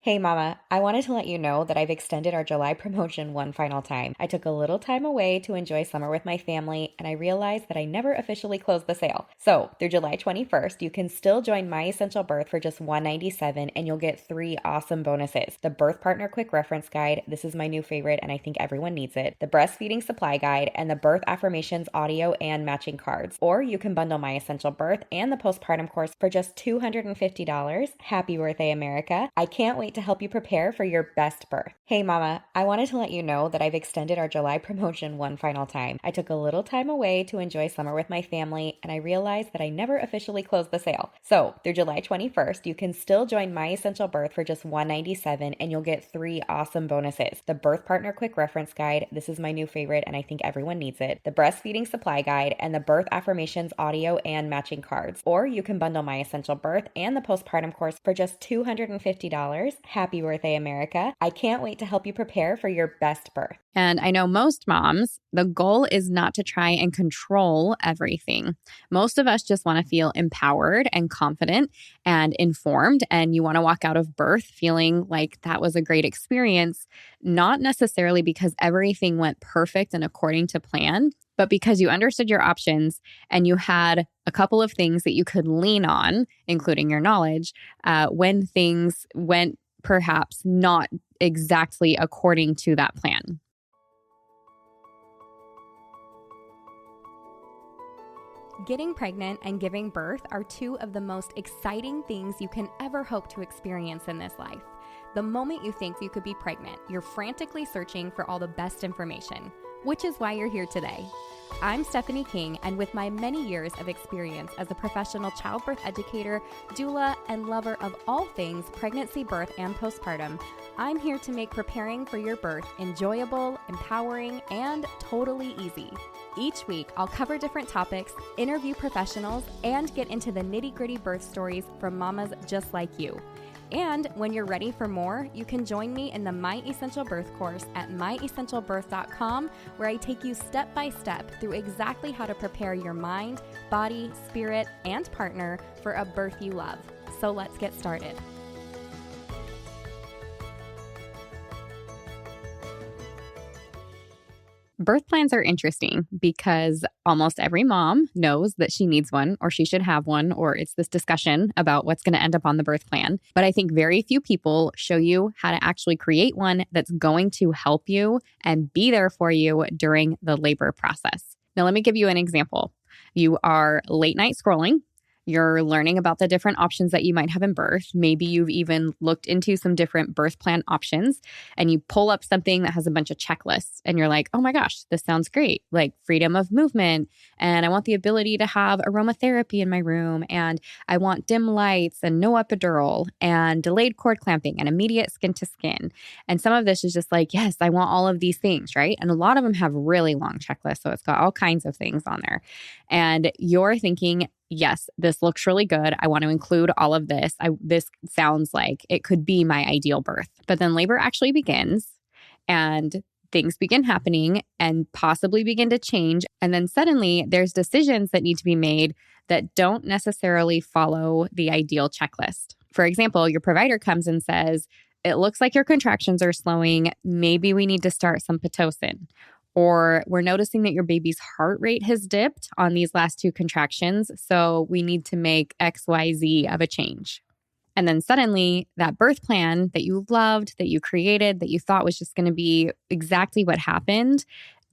Hey mama, I wanted to let you know that I've extended our July promotion one final time. I took a little time away to enjoy summer with my family, and I realized that I never officially closed the sale. So, through July 21st, you can still join My Essential Birth for just $197, and you'll get 3 awesome bonuses. The Birth Partner Quick Reference Guide, this is my new favorite and I think everyone needs it. The Breastfeeding Supply Guide, and the Birth Affirmations audio and matching cards. Or you can bundle My Essential Birth and the Postpartum course for just $250. Happy birthday, America. I can't wait to help you prepare for your best birth. Hey mama, I wanted to let you know that I've extended our July promotion one final time. I took a little time away to enjoy summer with my family, and I realized that I never officially closed the sale. So, through July 21st, you can still join My Essential Birth for just $197, and you'll get 3 awesome bonuses. The Birth Partner Quick Reference Guide, this is my new favorite and I think everyone needs it. The Breastfeeding Supply Guide, and the Birth Affirmations audio and matching cards. Or you can bundle My Essential Birth and the Postpartum course for just $250. Happy birthday, America. I can't wait to help you prepare for your best birth. And I know most moms, the goal is not to try and control everything. Most of us just want to feel empowered and confident and informed. And you want to walk out of birth feeling like that was a great experience, not necessarily because everything went perfect and according to plan, but because you understood your options and you had a couple of things that you could lean on, including your knowledge, when things went perhaps not exactly according to that plan. Getting pregnant and giving birth are 2 of the most exciting things you can ever hope to experience in this life. The moment you think you could be pregnant, you're frantically searching for all the best information, which is why you're here today. I'm Stephanie King, and with my many years of experience as a professional childbirth educator, doula, and lover of all things pregnancy, birth, and postpartum, I'm here to make preparing for your birth enjoyable, empowering, and totally easy. Each week, I'll cover different topics, interview professionals, and get into the nitty-gritty birth stories from mamas just like you. And when you're ready for more, you can join me in the My Essential Birth course at myessentialbirth.com, where I take you step by step through exactly how to prepare your mind, body, spirit, and partner for a birth you love. So let's get started. Birth plans are interesting because almost every mom knows that she needs one or she should have one, or it's this discussion about what's going to end up on the birth plan. But I think very few people show you how to actually create one that's going to help you and be there for you during the labor process. Now, let me give you an example. You are late night scrolling. You're learning about the different options that you might have in birth. Maybe you've even looked into some different birth plan options and you pull up something that has a bunch of checklists and you're like, oh my gosh, this sounds great. Like freedom of movement. And I want the ability to have aromatherapy in my room. And I want dim lights and no epidural and delayed cord clamping and immediate skin to skin. And some of this is just like, yes, I want all of these things, right? And a lot of them have really long checklists. So it's got all kinds of things on there. And you're thinking, yes, this looks really good. I want to include all of this. This sounds like it could be my ideal birth. But then labor actually begins and things begin happening and possibly begin to change. And then suddenly there's decisions that need to be made that don't necessarily follow the ideal checklist. For example, your provider comes and says, it looks like your contractions are slowing. Maybe we need to start some Pitocin. Or we're noticing that your baby's heart rate has dipped on these last 2 contractions, so we need to make XYZ of a change. And then suddenly that birth plan that you loved, that you created, that you thought was just going to be exactly what happened,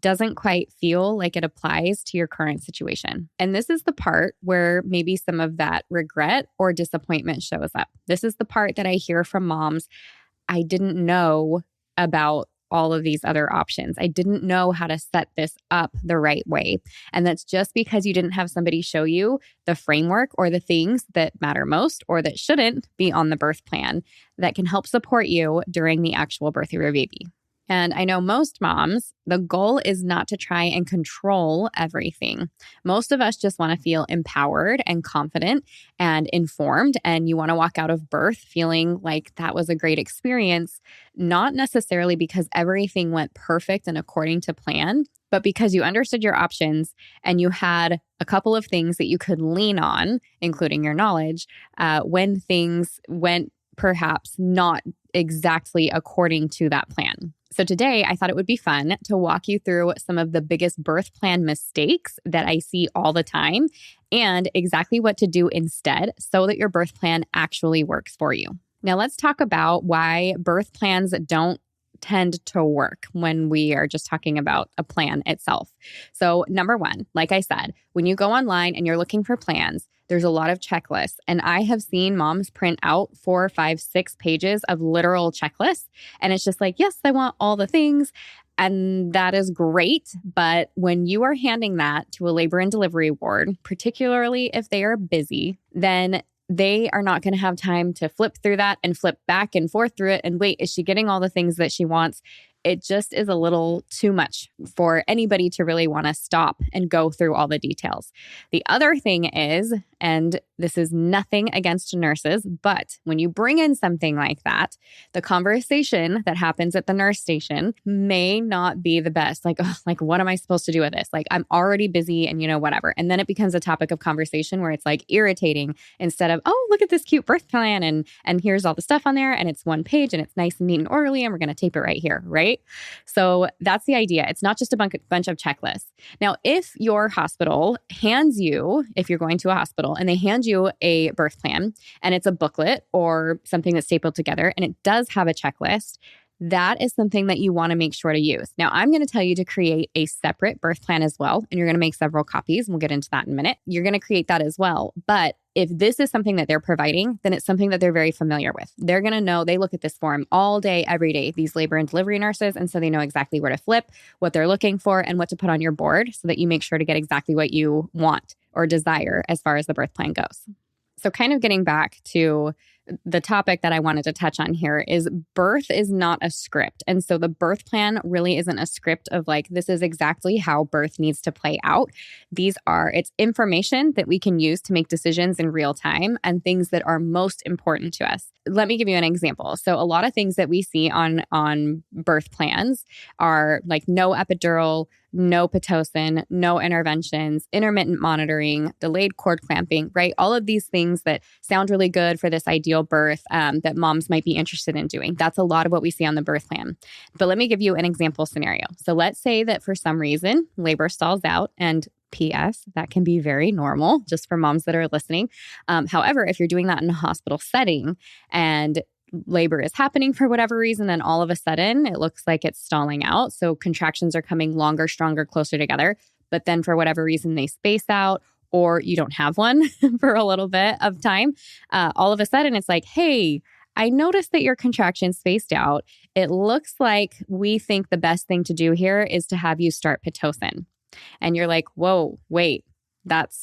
doesn't quite feel like it applies to your current situation. And this is the part where maybe some of that regret or disappointment shows up. This is the part that I hear from moms. I didn't know about all of these other options. I didn't know how to set this up the right way. And that's just because you didn't have somebody show you the framework or the things that matter most or that shouldn't be on the birth plan that can help support you during the actual birth of your baby. And I know most moms, the goal is not to try and control everything. Most of us just want to feel empowered and confident and informed. And you want to walk out of birth feeling like that was a great experience, not necessarily because everything went perfect and according to plan, but because you understood your options and you had a couple of things that you could lean on, including your knowledge, when things went perhaps not exactly according to that plan. So today I thought it would be fun to walk you through some of the biggest birth plan mistakes that I see all the time and exactly what to do instead so that your birth plan actually works for you. Now let's talk about why birth plans don't tend to work when we are just talking about a plan itself. So number one, like I said, when you go online and you're looking for plans, there's a lot of checklists. And I have seen moms print out 4, 5, 6 pages of literal checklists. And it's just like, yes, I want all the things. And that is great. But when you are handing that to a labor and delivery ward, particularly if they are busy, then they are not going to have time to flip through that and flip back and forth through it. And wait, is she getting all the things that she wants? It just is a little too much for anybody to really want to stop and go through all the details. The other thing is, and this is nothing against nurses, but when you bring in something like that, the conversation that happens at the nurse station may not be the best. Like, oh, like, what am I supposed to do with this? Like, I'm already busy and, whatever. And then it becomes a topic of conversation where it's like irritating instead of, oh, look at this cute birth plan. And here's all the stuff on there. And it's one page and it's nice and neat and orderly. And we're going to tape it right here, right? So that's the idea. It's not just a bunch of checklists. Now, if your hospital hands you, if you're going to a hospital and they hand you a birth plan and it's a booklet or something that's stapled together and it does have a checklist, that is something that you want to make sure to use. Now, I'm going to tell you to create a separate birth plan as well, and you're going to make several copies. We'll get into that in a minute. You're going to create that as well. But if this is something that they're providing, then it's something that they're very familiar with. They're going to know, they look at this form all day, every day, these labor and delivery nurses. And so they know exactly where to flip, what they're looking for, and what to put on your board so that you make sure to get exactly what you want or desire as far as the birth plan goes. So kind of getting back to the topic that I wanted to touch on here is birth is not a script. And so the birth plan really isn't a script of like, this is exactly how birth needs to play out. It's information that we can use to make decisions in real time and things that are most important to us. Let me give you an example. So a lot of things that we see on birth plans are like no epidural, no Pitocin, no interventions, intermittent monitoring, delayed cord clamping, right? All of these things that sound really good for this ideal birth that moms might be interested in doing. That's a lot of what we see on the birth plan. But let me give you an example scenario. So let's say that for some reason, labor stalls out, and P.S., that can be very normal just for moms that are listening. However, if you're doing that in a hospital setting and labor is happening for whatever reason, and all of a sudden it looks like it's stalling out. So contractions are coming longer, stronger, closer together. But then for whatever reason, they space out or you don't have one for a little bit of time. All of a sudden it's like, hey, I noticed that your contractions spaced out. It looks like we think the best thing to do here is to have you start Pitocin. And you're like, whoa, wait, that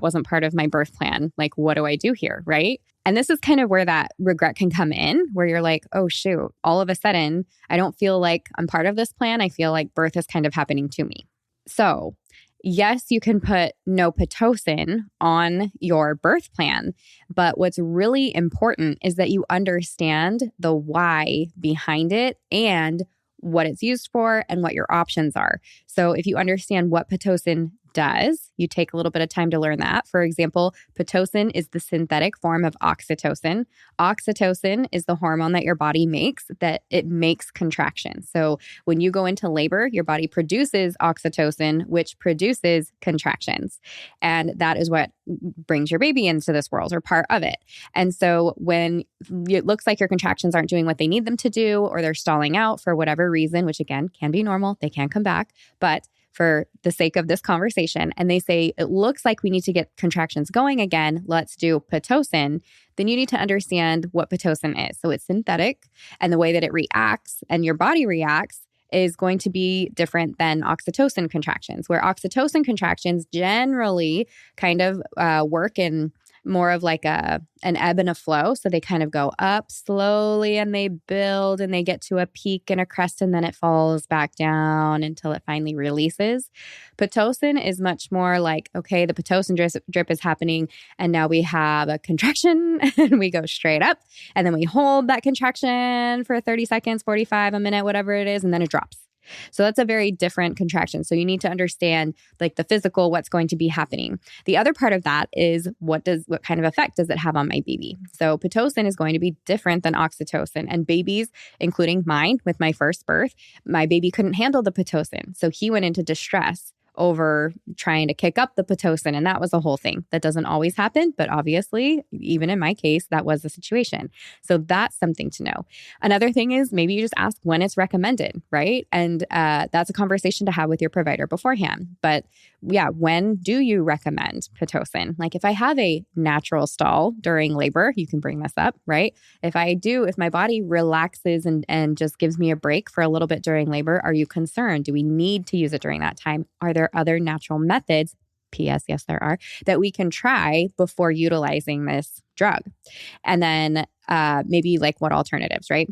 wasn't part of my birth plan. Like, what do I do here, right? And this is kind of where that regret can come in, where you're like, oh, shoot, all of a sudden, I don't feel like I'm part of this plan. I feel like birth is kind of happening to me. So yes, you can put no Pitocin on your birth plan, but what's really important is that you understand the why behind it and what it's used for and what your options are. So if you understand what Pitocin does, you take a little bit of time to learn that. For example, Pitocin is the synthetic form of oxytocin. Oxytocin is the hormone that your body makes, that it makes contractions. So when you go into labor, your body produces oxytocin, which produces contractions. And that is what brings your baby into this world, or part of it. And so when it looks like your contractions aren't doing what they need them to do, or they're stalling out for whatever reason, which again can be normal, they can come back, but for the sake of this conversation, and they say, it looks like we need to get contractions going again, let's do Pitocin, then you need to understand what Pitocin is. So it's synthetic, and the way that it reacts and your body reacts is going to be different than oxytocin contractions, where oxytocin contractions generally kind of work in more of like an ebb and a flow. So they kind of go up slowly and they build and they get to a peak and a crest, and then it falls back down until it finally releases. Pitocin is much more like, okay, the Pitocin drip is happening and now we have a contraction and we go straight up and then we hold that contraction for 30 seconds, 45, a minute, whatever it is, and then it drops. So that's a very different contraction. So you need to understand like the physical, what's going to be happening. The other part of that is what kind of effect does it have on my baby? So Pitocin is going to be different than oxytocin, and babies, including mine with my first birth, my baby couldn't handle the Pitocin. So he went into distress over trying to kick up the Pitocin. And that was a whole thing. That doesn't always happen, but obviously, even in my case, that was the situation. So that's something to know. Another thing is maybe you just ask when it's recommended, right? And that's a conversation to have with your provider beforehand. But yeah, when do you recommend Pitocin? Like if I have a natural stall during labor, you can bring this up, right? If my body relaxes and just gives me a break for a little bit during labor, are you concerned? Do we need to use it during that time? Are there other natural methods, P.S. yes, there are, that we can try before utilizing this drug? And then maybe like what alternatives, right?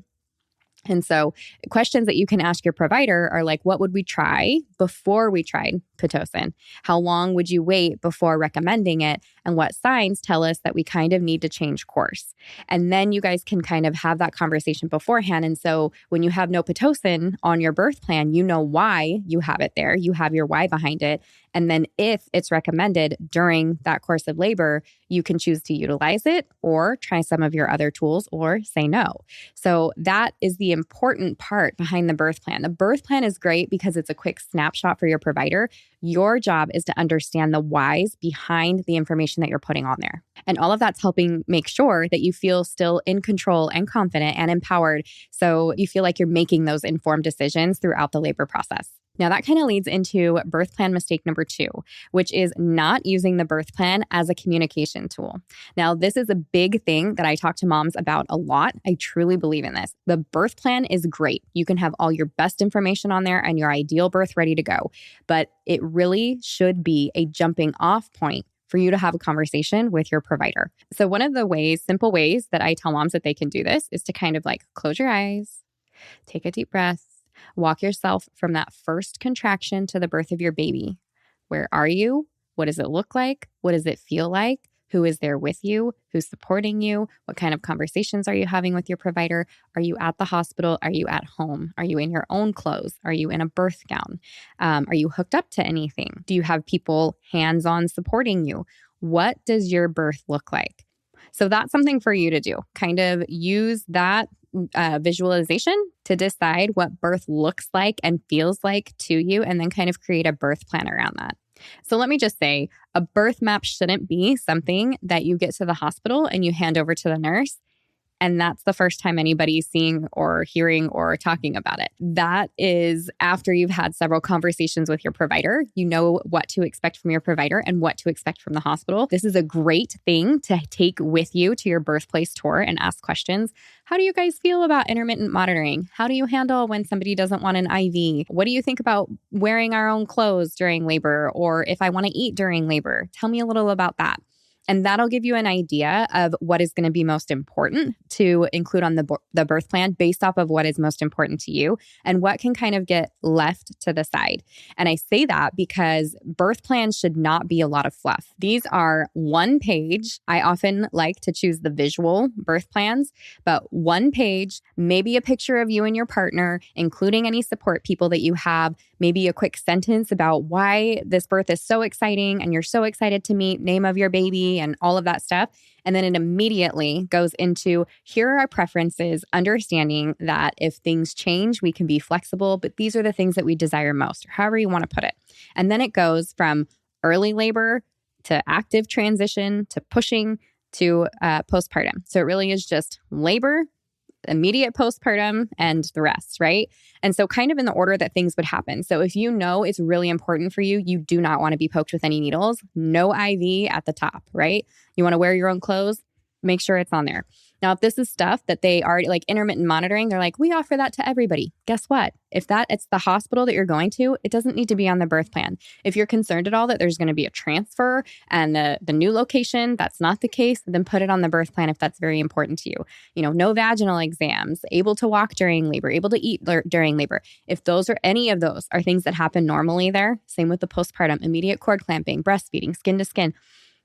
And so questions that you can ask your provider are like, what would we try before we tried Pitocin? How long would you wait before recommending it? And what signs tell us that we kind of need to change course? And then you guys can kind of have that conversation beforehand. And so when you have no Pitocin on your birth plan, you know why you have it there. You have your why behind it. And then if it's recommended during that course of labor, you can choose to utilize it or try some of your other tools or say no. So that is the important part behind the birth plan. The birth plan is great because it's a quick snapshot for your provider. Your job is to understand the whys behind the information that you're putting on there. And all of that's helping make sure that you feel still in control and confident and empowered. So you feel like you're making those informed decisions throughout the labor process. Now, that kind of leads into birth plan mistake number 2, which is not using the birth plan as a communication tool. Now, this is a big thing that I talk to moms about a lot. I truly believe in this. The birth plan is great. You can have all your best information on there and your ideal birth ready to go, but it really should be a jumping off point for you to have a conversation with your provider. So one of the simple ways that I tell moms that they can do this is to kind of like close your eyes, take a deep breath, walk yourself from that first contraction to the birth of your baby. Where are you? What does it look like? What does it feel like? Who is there with you? Who's supporting you? What kind of conversations are you having with your provider? Are you at the hospital? Are you at home? Are you in your own clothes? Are you in a birth gown? Are you hooked up to anything? Do you have people hands-on supporting you? What does your birth look like? So that's something for you to do. Kind of use that visualization to decide what birth looks like and feels like to you, and then kind of create a birth plan around that. So let me just say, a birth map shouldn't be something that you get to the hospital and you hand over to the nurse, and that's the first time anybody's seeing or hearing or talking about it. That is after you've had several conversations with your provider. You know what to expect from your provider and what to expect from the hospital. This is a great thing to take with you to your birthplace tour and ask questions. How do you guys feel about intermittent monitoring? How do you handle when somebody doesn't want an IV? What do you think about wearing our own clothes during labor, or if I want to eat during labor? Tell me a little about that. And that'll give you an idea of what is going to be most important to include on the birth plan based off of what is most important to you and what can kind of get left to the side. And I say that because birth plans should not be a lot of fluff. These are one page. I often like to choose the visual birth plans, but one page, maybe a picture of you and your partner, including any support people that you have, maybe a quick sentence about why this birth is so exciting and you're so excited to meet, name of your baby, and all of that stuff. And then it immediately goes into, here are our preferences, understanding that if things change, we can be flexible, but these are the things that we desire most, or however you want to put it. And then it goes from early labor to active transition to pushing to postpartum. So it really is just labor, immediate postpartum, and the rest, right? And so kind of in the order that things would happen. So if you know it's really important for you, you do not want to be poked with any needles, no IV at the top, right? You want to wear your own clothes, make sure it's on there. Now, if this is stuff that they already like intermittent monitoring, they're like, we offer that to everybody. Guess what? If it's the hospital that you're going to, it doesn't need to be on the birth plan. If you're concerned at all that there's going to be a transfer and the new location, that's not the case, then put it on the birth plan if that's very important to you. You know, no vaginal exams, able to walk during labor, able to eat during labor. If any of those are things that happen normally there, same with the postpartum, immediate cord clamping, breastfeeding, skin to skin,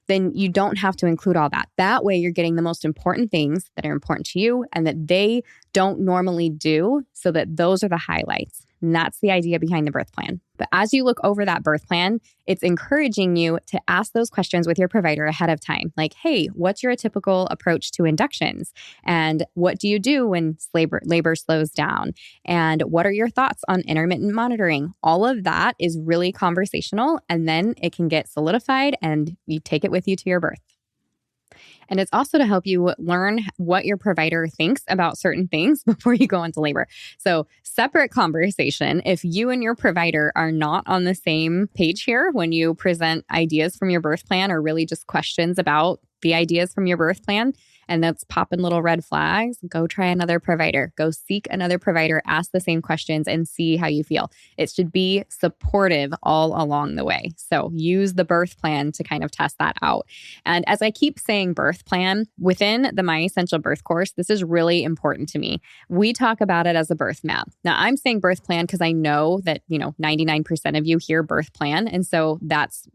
then you don't have to include all that. That way you're getting the most important things that are important to you and that they don't normally do, so that those are the highlights. And that's the idea behind the birth plan. But as you look over that birth plan, it's encouraging you to ask those questions with your provider ahead of time. Like, hey, what's your typical approach to inductions? And what do you do when labor slows down? And what are your thoughts on intermittent monitoring? All of that is really conversational, and then it can get solidified and you take it with you to your birth. And it's also to help you learn what your provider thinks about certain things before you go into labor. So, separate conversation. If you and your provider are not on the same page here when you present ideas from your birth plan, or really just questions about the ideas from your birth plan, and that's popping little red flags, go try another provider. Go seek another provider, ask the same questions, and see how you feel. It should be supportive all along the way. So use the birth plan to kind of test that out. And as I keep saying birth plan, within the My Essential Birth course, this is really important to me. We talk about it as a birth map. Now, I'm saying birth plan because I know that, 99% of you hear birth plan. And so that's,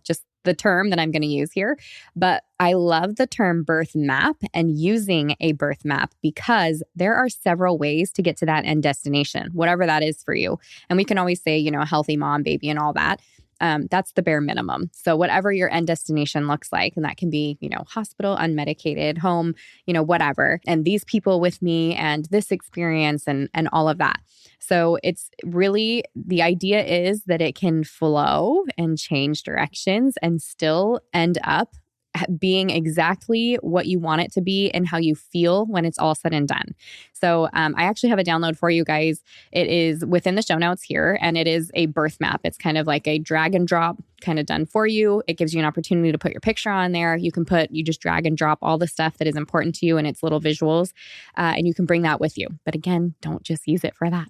just the term that I'm going to use here. But I love the term birth map and using a birth map because there are several ways to get to that end destination, whatever that is for you. And we can always say, a healthy mom, baby, and all that. That's the bare minimum. So whatever your end destination looks like, and that can be, hospital, unmedicated, home, whatever. And these people with me and this experience and all of that. So it's really, the idea is that it can flow and change directions and still end up being exactly what you want it to be and how you feel when it's all said and done. So I actually have a download for you guys. It is within the show notes here, and it is a birth map. It's kind of like a drag and drop kind of done for you. It gives you an opportunity to put your picture on there. You just drag and drop all the stuff that is important to you and its little visuals, and you can bring that with you. But again, don't just use it for that.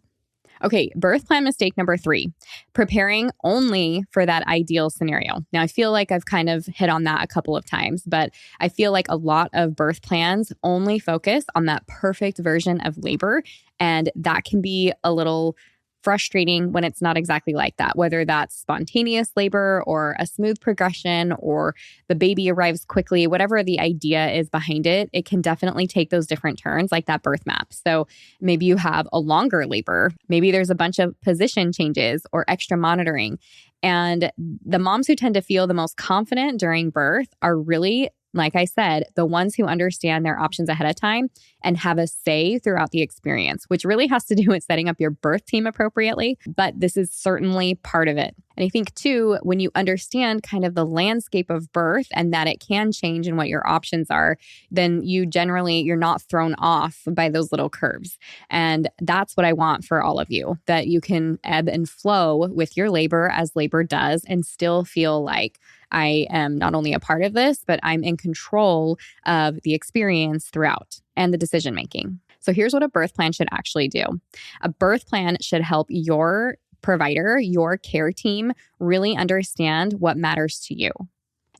Okay, birth plan mistake number 3, preparing only for that ideal scenario. Now, I feel like I've kind of hit on that a couple of times, but I feel like a lot of birth plans only focus on that perfect version of labor, and that can be a little frustrating when it's not exactly like that, whether that's spontaneous labor or a smooth progression or the baby arrives quickly, whatever the idea is behind it, it can definitely take those different turns like that birth map. So maybe you have a longer labor, maybe there's a bunch of position changes or extra monitoring. And the moms who tend to feel the most confident during birth are really, like I said, the ones who understand their options ahead of time and have a say throughout the experience, which really has to do with setting up your birth team appropriately. But this is certainly part of it. And I think too, when you understand kind of the landscape of birth and that it can change and what your options are, then you're not thrown off by those little curves. And that's what I want for all of you, that you can ebb and flow with your labor as labor does and still feel like I am not only a part of this, but I'm in control of the experience throughout and the decision making. So here's what a birth plan should actually do. A birth plan should help your provider, your care team, really understand what matters to you.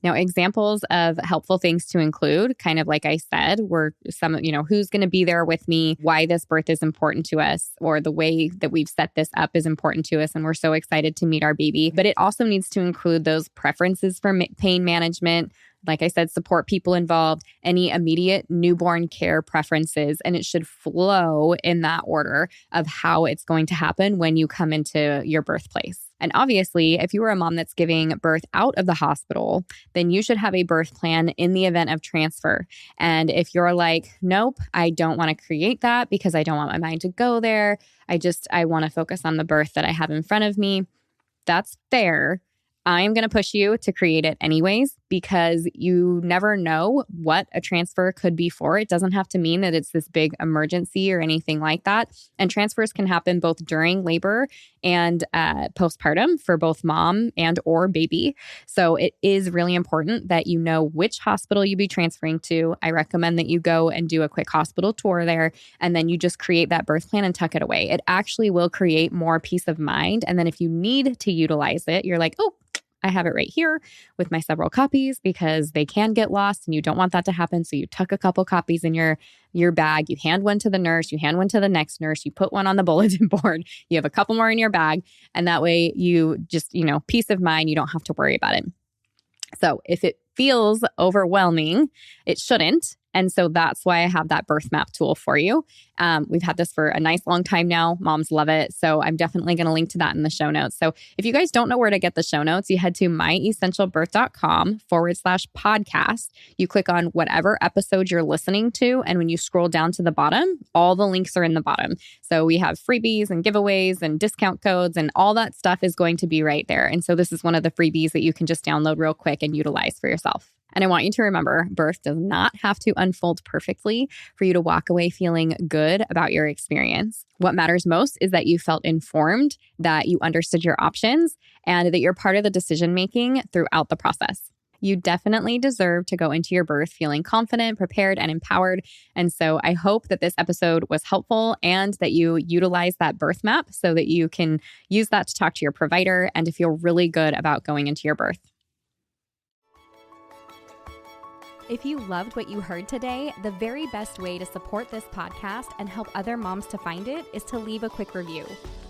Now, examples of helpful things to include, kind of like I said, were some, who's going to be there with me, why this birth is important to us, or the way that we've set this up is important to us, and we're so excited to meet our baby. But it also needs to include those preferences for pain management, like I said, support people involved, any immediate newborn care preferences, and it should flow in that order of how it's going to happen when you come into your birthplace. And obviously, if you are a mom that's giving birth out of the hospital, then you should have a birth plan in the event of transfer. And if you're like, nope, I don't want to create that because I don't want my mind to go there. I want to focus on the birth that I have in front of me. That's fair. I'm going to push you to create it anyways, because you never know what a transfer could be for. It doesn't have to mean that it's this big emergency or anything like that. And transfers can happen both during labor and postpartum for both mom and or baby. So it is really important that you know which hospital you be transferring to. I recommend that you go and do a quick hospital tour there, and then you just create that birth plan and tuck it away. It actually will create more peace of mind. And then if you need to utilize it, you're like, oh, I have it right here with my several copies, because they can get lost and you don't want that to happen. So you tuck a couple copies in your bag, you hand one to the nurse, you hand one to the next nurse, you put one on the bulletin board, you have a couple more in your bag. And that way you just, peace of mind, you don't have to worry about it. So if it feels overwhelming, it shouldn't. And so that's why I have that birth map tool for you. We've had this for a nice long time now. Moms love it. So I'm definitely going to link to that in the show notes. So if you guys don't know where to get the show notes, you head to myessentialbirth.com/podcast. You click on whatever episode you're listening to. And when you scroll down to the bottom, all the links are in the bottom. So we have freebies and giveaways and discount codes, and all that stuff is going to be right there. And so this is one of the freebies that you can just download real quick and utilize for yourself. And I want you to remember, birth does not have to unfold perfectly for you to walk away feeling good about your experience. What matters most is that you felt informed, that you understood your options, and that you're part of the decision-making throughout the process. You definitely deserve to go into your birth feeling confident, prepared, and empowered. And so I hope that this episode was helpful and that you utilize that birth map so that you can use that to talk to your provider and to feel really good about going into your birth. If you loved what you heard today, the very best way to support this podcast and help other moms to find it is to leave a quick review.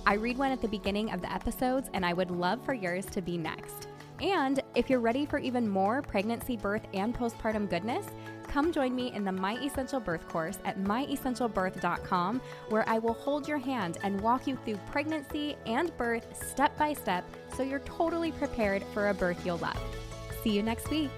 I read one at the beginning of the episodes, and I would love for yours to be next. And if you're ready for even more pregnancy, birth, and postpartum goodness, come join me in the My Essential Birth course at myessentialbirth.com, where I will hold your hand and walk you through pregnancy and birth step by step so you're totally prepared for a birth you'll love. See you next week.